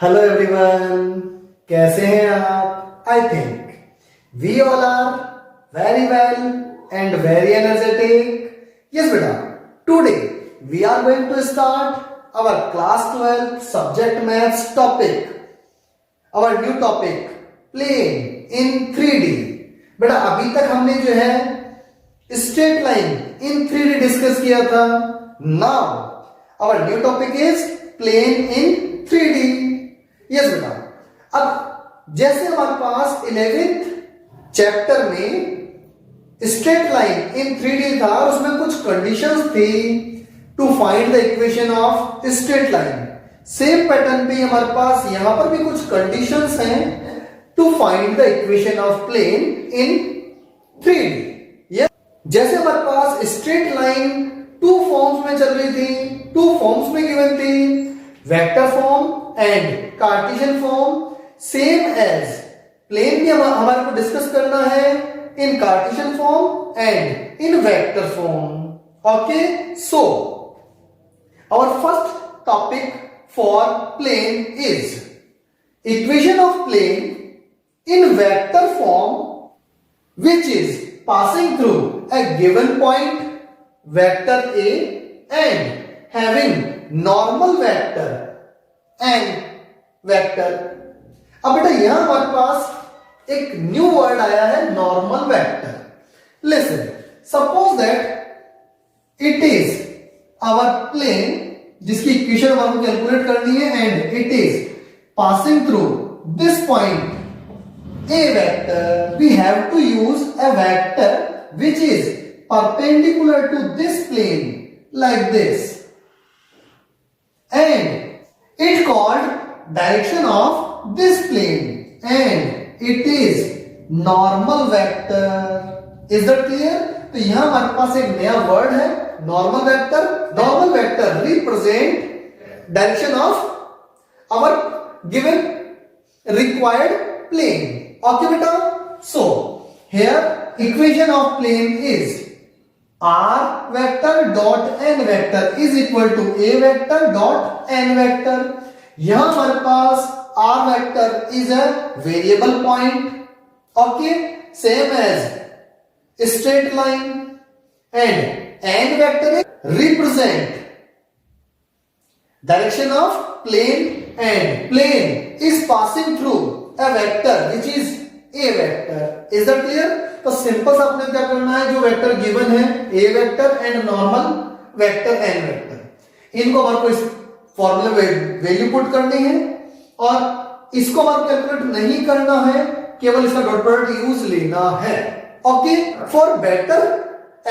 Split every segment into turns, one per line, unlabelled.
Hello everyone, कैसे हैं आप? I think we all are very well and very energetic. Yes बेटा, today we are going to start our class 12 subject maths topic. Our new topic plane in 3D. बेटा अभी तक हमने जो है straight line in 3D discuss किया था. Now our new topic is plane in 3D. Yes बेटा, अब जैसे हमारे पास 11th चैप्टर में स्ट्रेट लाइन इन 3D था और उसमें कुछ कंडीशंस थी to find the equation of straight line. Same pattern पे हमारे पास यहां पर भी कुछ कंडीशंस हैं to find the equation of plane in 3D. Yes, जैसे हमारे पास स्ट्रेट लाइन टू फॉर्म्स में चल रही थी, टू फॉर्म्स में गिवन थी, vector form and Cartesian form. Same as plane भी हमारे को डिस्कस करना है in Cartesian form and in vector form. Okay, so our first topic for plane is equation of plane in vector form which is passing through a given point vector A and having normal vector and vector. अब बेटा यहां हमारे पास एक new word आया है, normal vector. Listen, suppose that it is our plane जिसकी इक्वेशन हमारे को कैलकुलेट करनी है and it is passing through this point A vector. We have to use a vector which is perpendicular to this plane like this, and it called direction of this plane and it is normal vector. Is that clear? तो यहां हमारे पास एक नया word है, normal vector. Normal vector represent direction of our given required plane. Okay beta, so here equation of plane is r vector dot n vector is equal to a vector dot n vector. यहां हमारे पास r vector is a variable point. Okay, same as straight line, and n vector is represent direction of plane and plane is passing through a vector which is a vector. Is that clear? तो simple सा आपने क्या करना है, जो vector given है a vector and normal vector n vector, इनको हमारे को इस फॉर्मूले में वैल्यू पुट करनी है और इसको हमारे कैलकुलेट नहीं करना है, केवल इसका डॉट प्रोडक्ट यूज लेना है. Okay, for better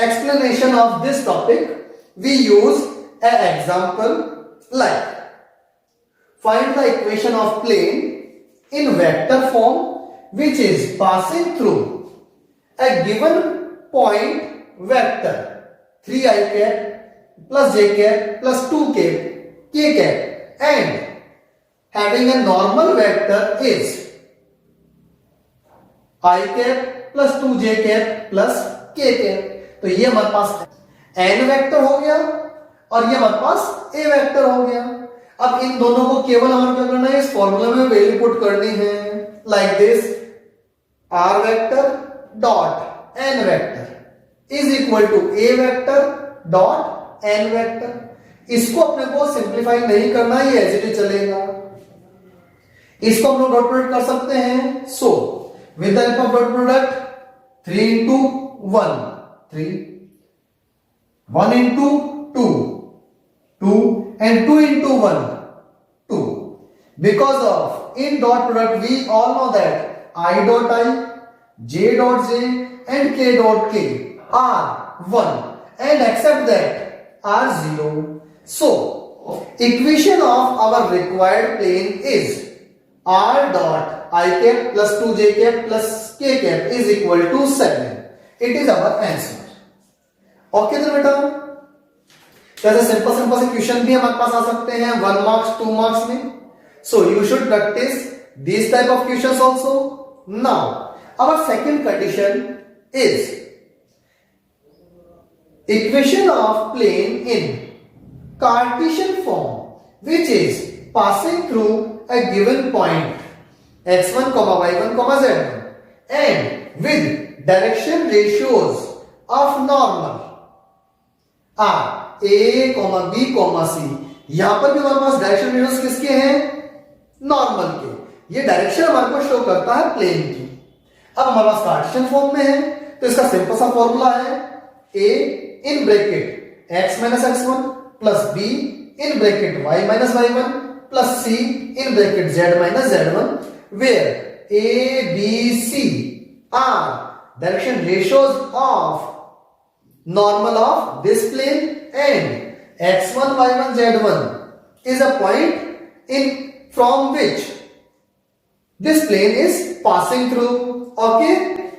explanation of this topic we use a example like find the equation of plane in vector form which is passing through a given point vector 3i cap plus j cap plus 2 cap k cap and having a normal vector is I cap plus 2j cap plus k cap. तो ये हमारे पास n vector हो गया और ये हमारे पास a vector हो गया. अब इन दोनों को केवल हमें क्या करना है, इस फॉर्मूला में वैल्यू पुट करनी है like this, r vector dot n vector is equal to a vector dot n vector. इसको अपने को सिंप्लीफाई नहीं करना, ये एज इट इज चलेगा. इसको हम लोग डॉट प्रोडक्ट कर सकते हैं. So with the help of dot product 3 into 1 3, 1 into 2 2 and 2 into 1 2. Because of in dot product we all know that I dot I, j dot j and k dot k are 1 and except that are 0. So equation of our required plane is r dot I cap plus 2j cap plus k cap is equal to 7. It is our answer. Okay then बेटा, जैसे simple simple से question भी हमारे पास आ सकते हैं 1 marks 2 marks में. So you should practice this type of questions also. Now our second condition is equation of plane in Cartesian form which is passing through a given point x1, y1, z1 and with direction ratios of normal are a, b, c. यहां पर भी हमारे पास direction ratios किसके हैं? Normal के. ये direction हमारे को शो करता है प्लेन की. अब हमारे पास कार्टेशियन फॉर्म में है तो इसका सिंपल सा फॉर्मूला है a in bracket x minus x1 plus b in bracket y minus y1 plus c in bracket z minus z1 where a, b, c are direction ratios of normal of this plane and x1, y1, z1 is a point in from which this plane is passing through. Okay,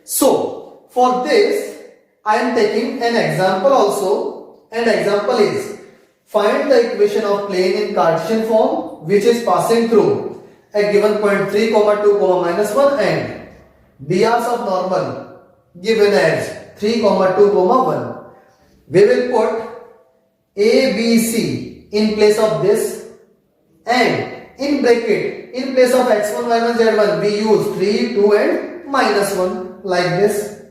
so for this I am taking an example also, and example is find the equation of plane in Cartesian form which is passing through a given point 3, 2, minus 1 and drs of normal given as 3, 2, 1. We will put a, b, c in place of this and in bracket in place of x1, y1, z1 we use 3, 2 and minus 1 like this.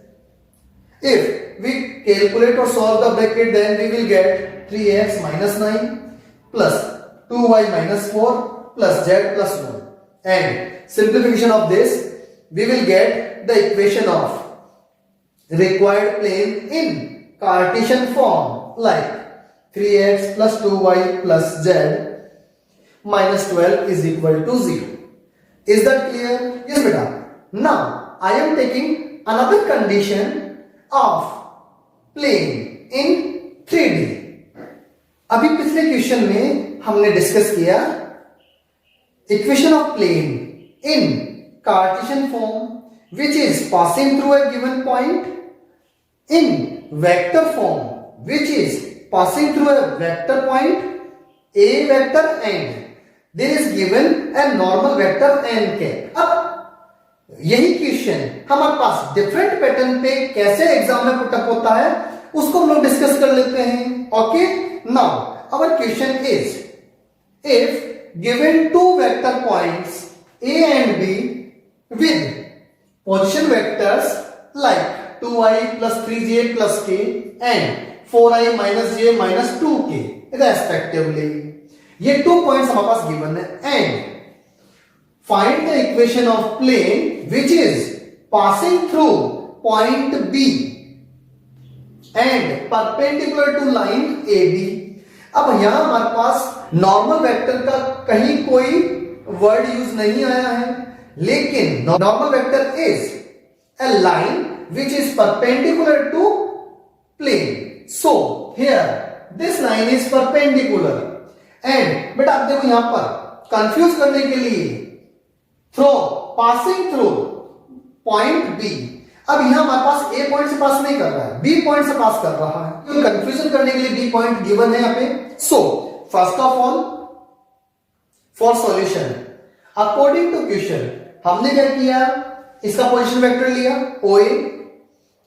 If we calculate or solve the bracket, then we will get 3x minus 9 plus 2y minus 4 plus z plus 1. And simplification of this, we will get the equation of required plane in Cartesian form like 3x plus 2y plus z minus 12 is equal to 0. Is that clear? Yes, beta. Now, I am taking another condition of plane in 3D. अभी पिछले question में हमने discuss किया equation of plane in Cartesian form which is passing through a given point in vector form which is passing through a vector point a vector and there is given a normal vector n के. अब यही question हमारे पास different pattern पे कैसे exam में put up होता है उसको हम लोग डिस्कस कर लेते हैं. Okay, now our question is if given two vector points a and b with position vectors like 2i plus 3j plus k and 4i minus j minus 2k respectively. ये 2 points हमारे पास given है and find the equation of plane which is passing through point b and perpendicular to line AB. अब यहां हमारे पास normal vector का कहीं कोई word use नहीं आया है, लेकिन normal vector is a line which is perpendicular to plane. So here this line is perpendicular and बेटा आप देखो यहां पर कंफ्यूज करने के लिए through passing through point b. अब यहां हमारे पास ए पॉइंट से पास नहीं कर रहा है, बी पॉइंट से पास कर रहा है. तो कंफ्यूजन करने के लिए बी पॉइंट गिवन है यहां पे. So first of all for solution according to question हमने क्या किया, इसका पोजीशन वेक्टर लिया OA,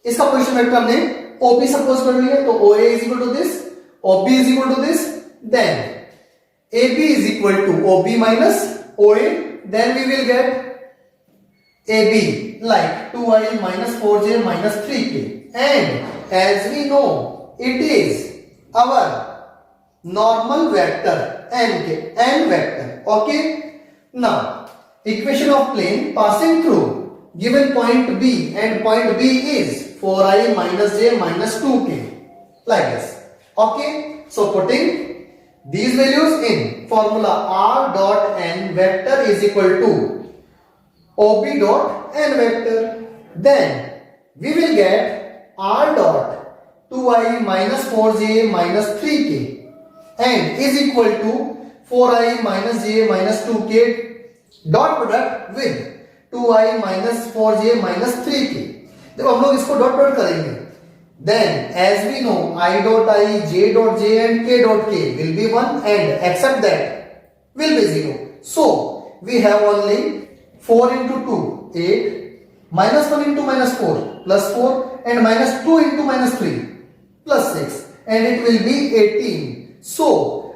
इसका पोजीशन वेक्टर हमने OP सपोज कर लिया. तो OA is equal to this, OB is equal to this, then AB is equal to OB minus OA. Then we will get AB like 2i minus 4j minus 3k and as we know it is our normal vector n vector. Okay, now equation of plane passing through given point B and point B is 4i minus j minus 2k like this. Okay, so putting these values in formula r dot n vector is equal to OB dot n vector, then we will get r dot 2i minus 4j minus 3k and is equal to 4i minus j minus 2k dot product with 2i minus 4j minus 3k. जब हम लोग इसको dot product करेंगे then as we know I dot I, j dot j and k dot k will be 1 and except that will be 0. So we have only 4 into 2 8 minus 1 into minus 4 plus 4 and minus 2 into minus 3 plus 6 and it will be 18. So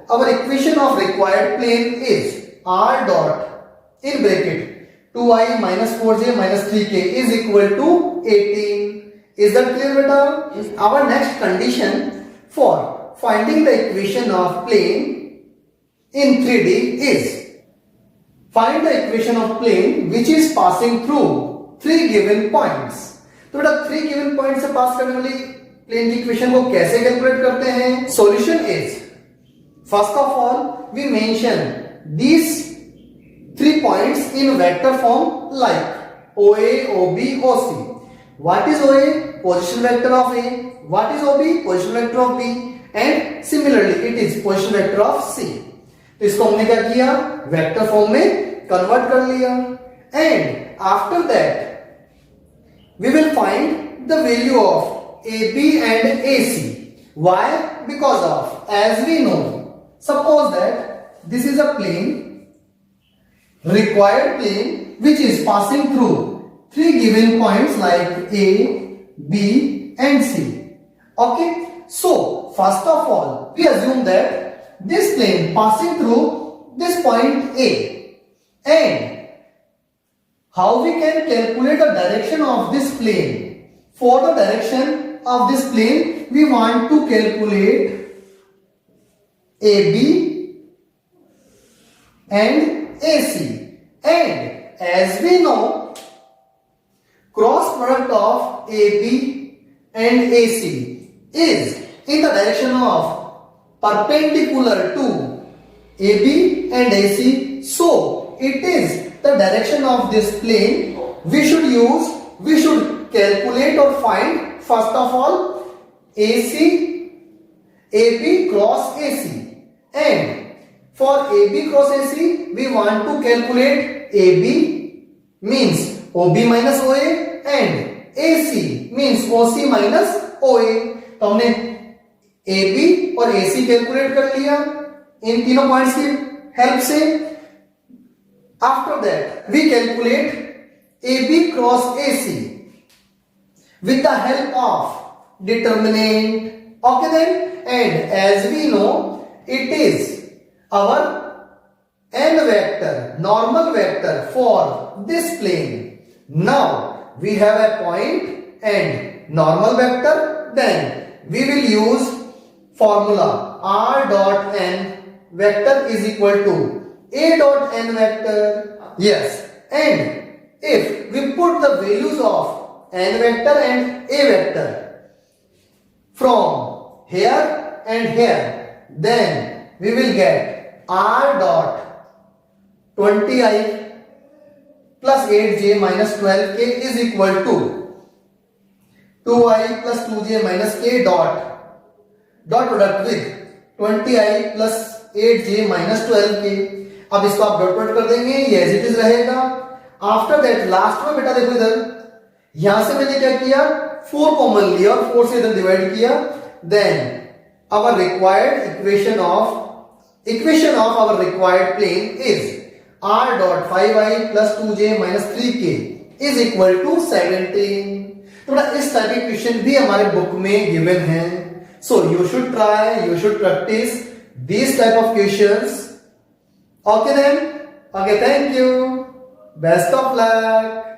our equation of required plane is r dot in bracket 2i minus 4j minus 3k is equal to 18. Is that clear, beta? Yes. Our next condition for finding the equation of plane in 3D is find the equation of plane which is passing through 3 given points. तो बेटा 3 given points से पास करने वाली plane की equation को कैसे calculate करते हैं? Solution is first of all we mention these 3 points in vector form like OA, OB, OC. What is OA? Position vector of A. What is OB? Position vector of B. And similarly it is position vector of C. तो इसको हमने क्या किया? Vector form में convert कर लिया. And after that we will find the value of AB and AC. Why? Because of, as we know, suppose that this is a plane, required plane which is passing through 3 given points like A, B and C. Okay, so first of all we assume that this plane passing through this point A, and how we can calculate the direction of this plane? For the direction of this plane we want to calculate AB and AC, and as we know cross product of AB and AC is in the direction of perpendicular to AB and AC, so it is the direction of this plane we should calculate or find first of all AB cross AC, and for AB cross AC we want to calculate AB means OB minus OA and AC means OC minus OA. तो हमने AB और AC calculate कर लिया इन तीनों points की help से. After that we calculate AB cross AC with the help of determinant. Okay then, and as we know it is our n vector, normal vector for this plane. Now we have a point and normal vector, then we will use formula r dot n vector is equal to a dot n vector. Yes, and if we put the values of n vector and a vector from here and here, then we will get r dot 20i plus 8j minus 12k is equal to 2i plus 2j minus k dot product with 20i plus 8j minus 12k. अब इसको आप dot dot कर देंगे, ये as it is रहेगा. After that last में बेटा देखो इधर यहां से मैंने क्या किया, 4 कॉमन लिया और 4 से इधर डिवाइड किया. Then our required equation of our required plane is r dot 5i plus 2j minus 3k is equal to 17. थोड़ा इस टाइप की क्वेश्चन भी हमारे बुक में गिवन है. So you should try, you should practice these type of questions. Okay then? Okay, thank you. Best of luck.